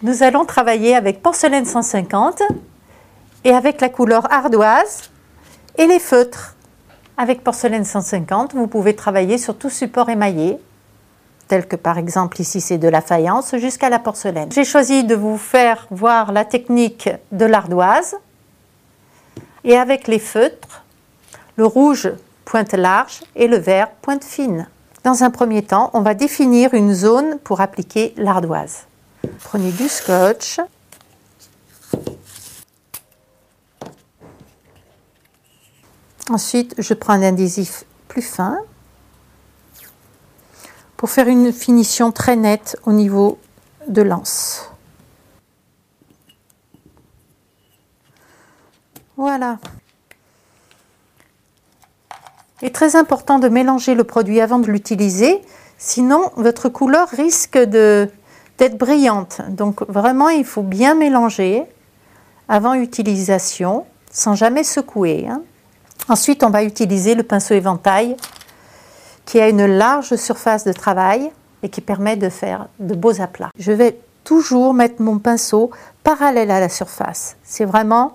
Nous allons travailler avec porcelaine 150 et avec la couleur ardoise et les feutres. Avec porcelaine 150, vous pouvez travailler sur tout support émaillé, tel que par exemple ici c'est de la faïence jusqu'à la porcelaine. J'ai choisi de vous faire voir la technique de l'ardoise et avec les feutres, le rouge pointe large et le vert pointe fine. Dans un premier temps, on va définir une zone pour appliquer l'ardoise. Prenez du scotch. Ensuite, je prends un adhésif plus fin pour faire une finition très nette au niveau de l'anse. Voilà. Il est très important de mélanger le produit avant de l'utiliser, sinon votre couleur risque d'être brillante. Donc vraiment, il faut bien mélanger avant utilisation, sans jamais secouer. Ensuite, on va utiliser le pinceau éventail qui a une large surface de travail et qui permet de faire de beaux aplats. Je vais toujours mettre mon pinceau parallèle à la surface. C'est vraiment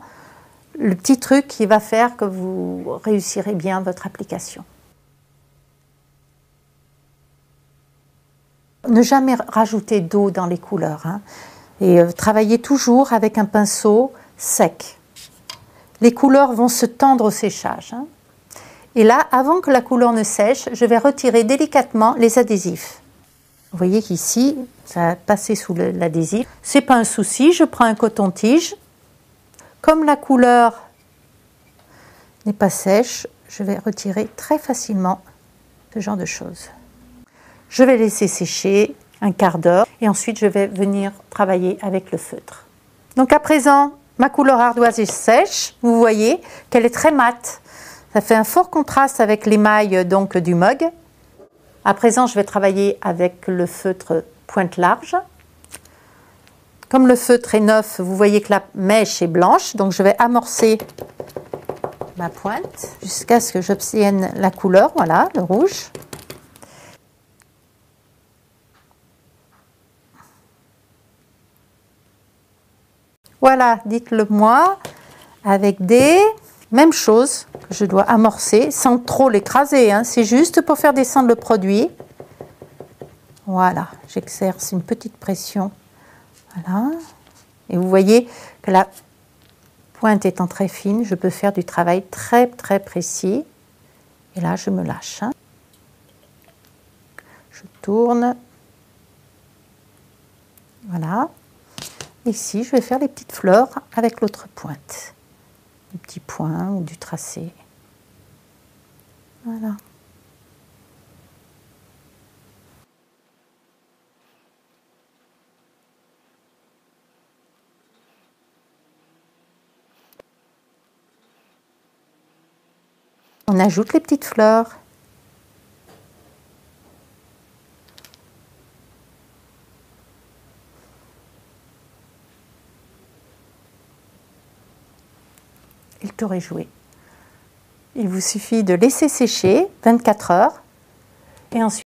le petit truc qui va faire que vous réussirez bien votre application. Ne jamais rajouter d'eau dans les couleurs et travailler toujours avec un pinceau sec. Les couleurs vont se tendre au séchage. Et là, avant que la couleur ne sèche, je vais retirer délicatement les adhésifs. Vous voyez qu'ici, ça a passé sous l'adhésif. Ce n'est pas un souci, je prends un coton-tige. Comme la couleur n'est pas sèche, je vais retirer très facilement ce genre de choses. Je vais laisser sécher un quart d'heure et ensuite je vais venir travailler avec le feutre. Donc à présent, ma couleur ardoise est sèche. Vous voyez qu'elle est très mate. Ça fait un fort contraste avec l'émail donc du mug. À présent, je vais travailler avec le feutre pointe large. Comme le feutre est neuf, vous voyez que la mèche est blanche, donc je vais amorcer ma pointe jusqu'à ce que j'obtienne la couleur, voilà, le rouge. Voilà, dites-le moi, avec des... Même chose, que je dois amorcer sans trop l'écraser, c'est juste pour faire descendre le produit. Voilà, j'exerce une petite pression. Voilà. Et vous voyez que la pointe étant très fine, je peux faire du travail très très précis. Et là, je me lâche. Je tourne. Voilà. Ici, je vais faire des petites fleurs avec l'autre pointe. Des petits points ou du tracé. Voilà. On ajoute les petites fleurs. Et le tour est joué. Il vous suffit de laisser sécher 24 heures et ensuite